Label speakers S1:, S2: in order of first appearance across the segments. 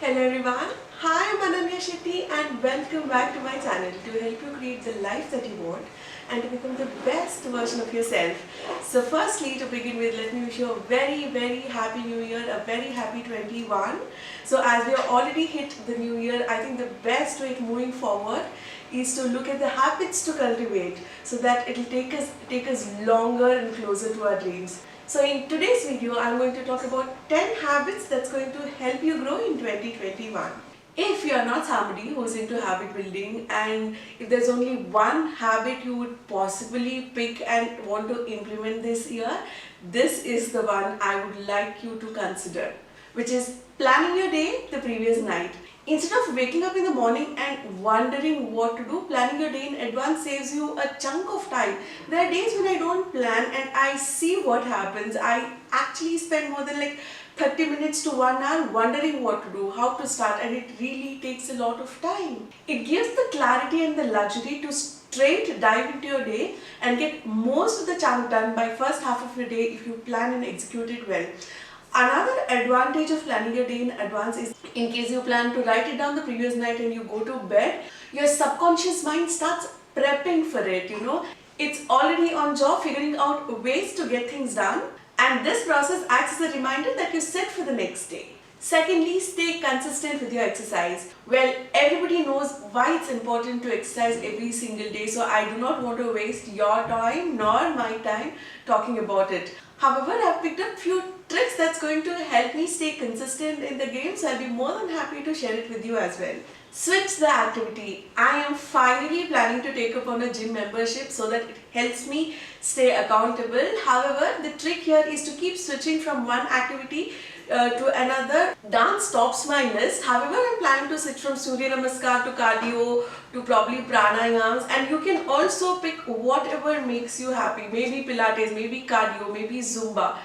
S1: Hello everyone, hi, I'm Ananya Shetty and welcome back to my channel to help you create the life that you want and to become the best version of yourself. So firstly, to begin with, let me wish you a very happy new year, a very happy 21. So as we have already hit the new year, I think the best way moving forward is to look at the habits to cultivate so that it will take us longer and closer to our dreams. So in today's video, I'm going to talk about 10 habits that's going to help you grow in 2021. If you are not somebody who's into habit building and if there's only one habit you would possibly pick and want to implement this year, this is the one I would like you to consider, which is planning your day the previous night. Instead of waking up in the morning and wondering what to do, planning your day in advance saves you a chunk of time. There are days when I don't plan and I see what happens. I actually spend more than like 30 minutes to 1 hour wondering what to do, how to start, and it really takes a lot of time. It gives the clarity and the luxury to straight dive into your day and get most of the chunk done by first half of your day if you plan and execute it well. Another advantage of planning your day in advance is in case you plan to write it down the previous night and you go to bed, your subconscious mind starts prepping for it, It's already on job figuring out ways to get things done, and this process acts as a reminder that you set for the next day. Secondly, stay consistent with your exercise. Well, everybody knows why it's important to exercise every single day, so I do not want to waste your time nor my time talking about it. However, I've picked up few tricks that's going to help me stay consistent in the game, so I'll be more than happy to share it with you as well. Switch the activity. I am finally planning to take up on a gym membership so that it helps me stay accountable. However, the trick here is to keep switching from one activity to another. Dance tops my list. However, I'm planning to switch from Surya Namaskar to cardio to probably pranayams, and you can also pick whatever makes you happy. Maybe Pilates, maybe cardio, maybe Zumba.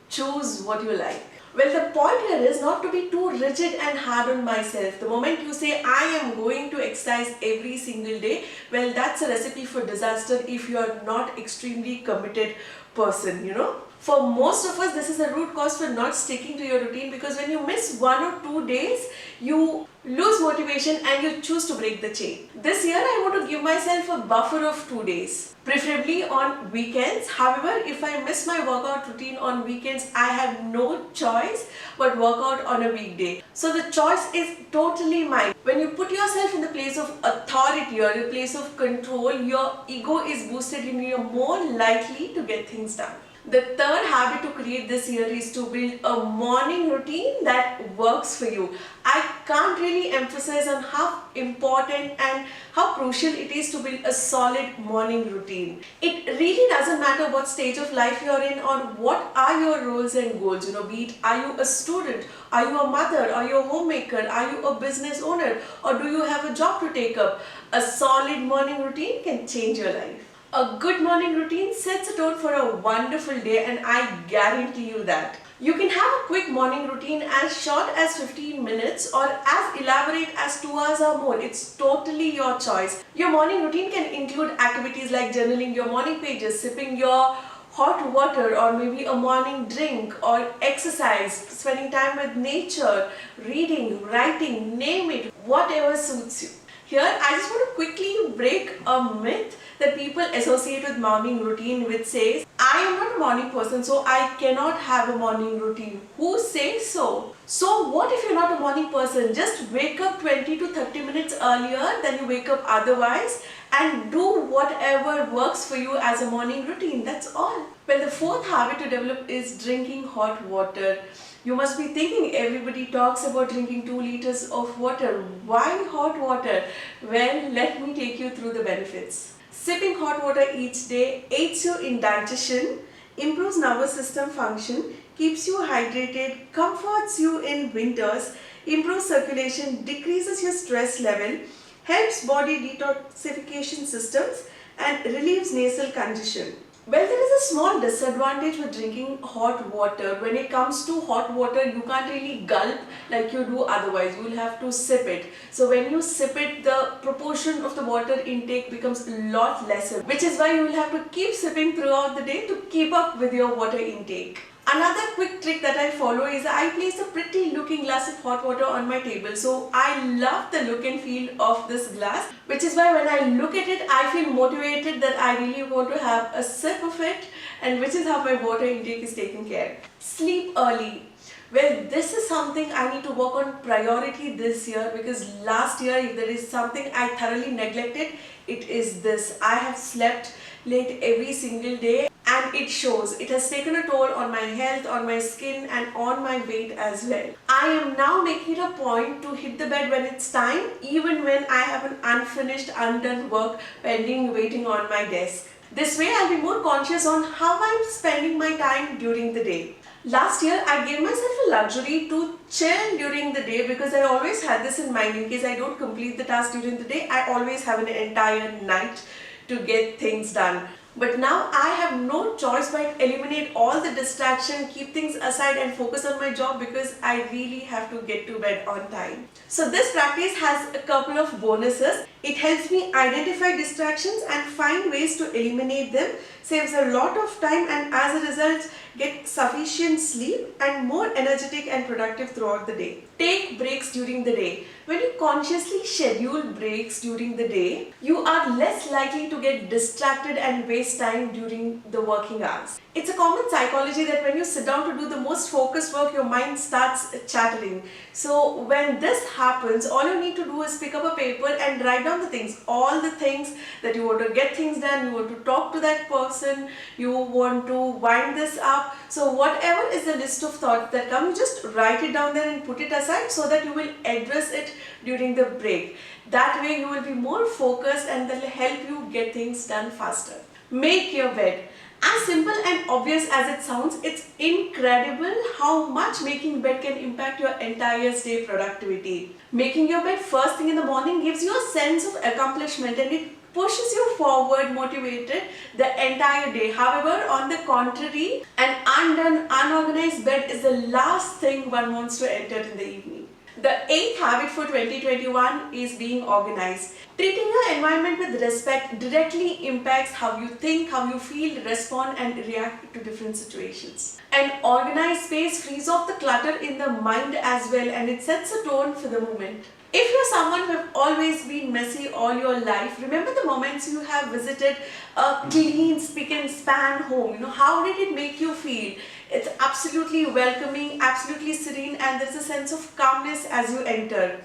S1: Choose what you like. Well, the point here is not to be too rigid and hard on myself. The moment you say, I am going to exercise every single day, well, that's a recipe for disaster if you are not extremely committed person, For most of us, this is a root cause for not sticking to your routine, because when you miss 1 or 2 days, you lose motivation and you choose to break the chain. This year, I want to give myself a buffer of 2 days, preferably on weekends. However, if I miss my workout routine on weekends, I have no choice but work out on a weekday. So the choice is totally mine. When you put yourself in the place of authority or the place of control, your ego is boosted and you're more likely to get things done. The third habit to create this year is to build a morning routine that works for you. I can't really emphasize on how important and how crucial it is to build a solid morning routine. It really doesn't matter what stage of life you're in or what are your roles and goals. Be it, are you a student, are you a mother, are you a homemaker, are you a business owner, or do you have a job to take up? A solid morning routine can change your life. A good morning routine sets a tone for a wonderful day, and I guarantee you that. You can have a quick morning routine as short as 15 minutes or as elaborate as 2 hours or more. It's totally your choice. Your morning routine can include activities like journaling your morning pages, sipping your hot water, or maybe a morning drink, or exercise, spending time with nature, reading, writing, name it, whatever suits you. Here, I just want to quickly break a myth that people associate with morning routine, which says, I am not a morning person, so I cannot have a morning routine. Who says so? So what if you're not a morning person? Just wake up 20 to 30 minutes earlier than you wake up otherwise and do whatever works for you as a morning routine. That's all. Well, the fourth habit to develop is drinking hot water. You must be thinking, everybody talks about drinking 2 liters of water. Why hot water? Well, let me take you through the benefits. Sipping hot water each day aids you in digestion, improves nervous system function, keeps you hydrated, comforts you in winters, improves circulation, decreases your stress level, helps body detoxification systems, and relieves nasal congestion. Well, there is a small disadvantage with drinking hot water. When it comes to hot water, you can't really gulp like you do otherwise. You will have to sip it. So when you sip it, the proportion of the water intake becomes a lot lesser, which is why you will have to keep sipping throughout the day to keep up with your water intake. Another quick trick that I follow is I place a pretty looking glass of hot water on my table. So I love the look and feel of this glass, which is why when I look at it, I feel motivated that I really want to have a sip of it, and which is how my water intake is taken care. Sleep early. Well, this is something I need to work on priority this year, because last year if there is something I thoroughly neglected, it is this. I have slept late every single day and it shows. It has taken a toll on my health, on my skin and on my weight as well. I am now making it a point to hit the bed when it's time, even when I have an unfinished, undone work pending waiting on my desk. This way I'll be more conscious on how I'm spending my time during the day. Last year I gave myself a luxury to chill during the day, because I always had this in mind. In case I don't complete the task during the day, I always have an entire night to get things done. But now I have no choice but eliminate all the distraction, keep things aside and focus on my job, because I really have to get to bed on time. So this practice has a couple of bonuses. It helps me identify distractions and find ways to eliminate them, saves a lot of time, and as a result get sufficient sleep and more energetic and productive throughout the day. Take breaks during the day. When you consciously schedule breaks during the day, you are less likely to get distracted and waste time during the working hours. It's a common psychology that when you sit down to do the most focused work, your mind starts chattering. So when this happens, all you need to do is pick up a paper and write down the things, all the things that you want to get things done, you want to talk to that person, you want to wind this up. So whatever is the list of thoughts that come, you just write it down there and put it aside, so that you will address it during the break. That way you will be more focused and that will help you get things done faster. Make your bed. As simple and obvious as it sounds, it's incredible how much making bed can impact your entire day productivity. Making your bed first thing in the morning gives you a sense of accomplishment and it pushes you forward motivated the entire day. However, on the contrary, an undone, unorganized bed is the last thing one wants to enter in the evening. The 8th habit for 2021 is being organized. Treating your environment with respect directly impacts how you think, how you feel, respond and react to different situations. An organized space frees off the clutter in the mind as well, and it sets a tone for the moment. If you're someone who have always been messy all your life, remember the moments you have visited a clean, spick and span home. How did it make you feel? It's absolutely welcoming, absolutely serene, and there's a sense of calmness as you enter.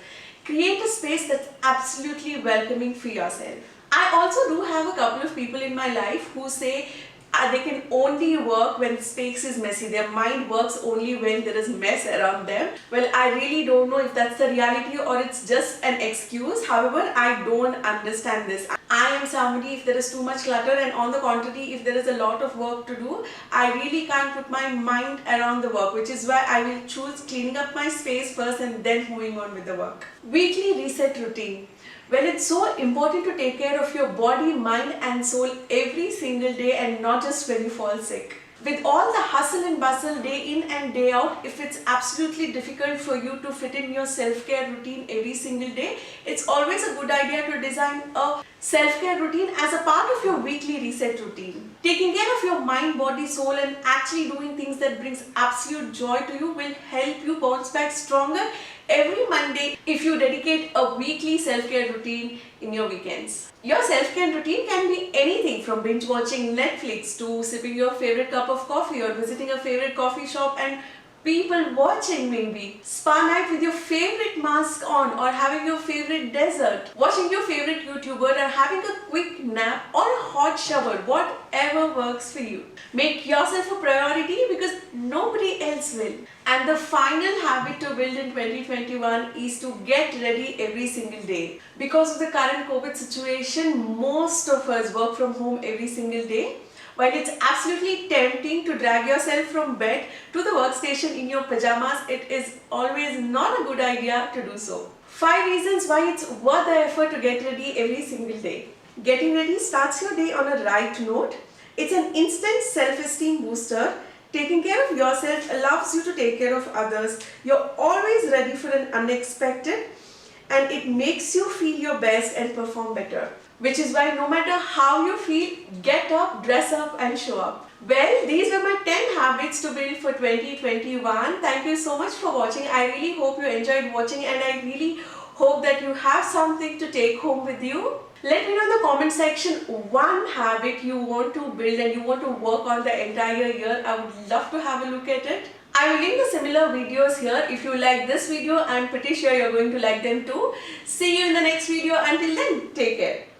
S1: Create a space that's absolutely welcoming for yourself. I also do have a couple of people in my life who say they can only work when space is messy. Their mind works only when there is mess around them. Well, I really don't know if that's the reality or it's just an excuse. However, I don't understand this. I am somebody, if there is too much clutter, and on the contrary, if there is a lot of work to do, I really can't put my mind around the work, which is why I will choose cleaning up my space first and then moving on with the work. Weekly reset routine. Well, it's so important to take care of your body, mind and soul every single day and not just when you fall sick. With all the hustle and bustle day in and day out, if it's absolutely difficult for you to fit in your self-care routine every single day, it's always a good idea to design a self-care routine as a part of your weekly reset routine. Taking care of your mind, body, soul and actually doing things that brings absolute joy to you will help you bounce back stronger every Monday if you dedicate a weekly self-care routine in your weekends. Your self-care routine can be anything from binge watching Netflix to sipping your favorite cup of coffee or visiting a favorite coffee shop and people watching, maybe spa night with your favorite mask on, or having your favorite dessert, watching your favorite YouTuber, or having a quick nap or a hot shower, whatever works for you. Make yourself a priority because nobody else will. And the final habit to build in 2021 is to get ready every single day. Because of the current COVID situation, most of us work from home every single day. While it's absolutely tempting to drag yourself from bed to the workstation in your pajamas, it is always not a good idea to do so. 5 reasons why it's worth the effort to get ready every single day. Getting ready starts your day on a right note. It's an instant self-esteem booster. Taking care of yourself allows you to take care of others. You're always ready for an unexpected, and it makes you feel your best and perform better. Which is why no matter how you feel, get up, dress up and show up. Well, these were my 10 habits to build for 2021. Thank you so much for watching. I really hope you enjoyed watching, and I really hope that you have something to take home with you. Let me know in the comment section one habit you want to build and you want to work on the entire year. I would love to have a look at it. I will link the similar videos here. If you like this video, I'm pretty sure you're going to like them too. See you in the next video. Until then, take care.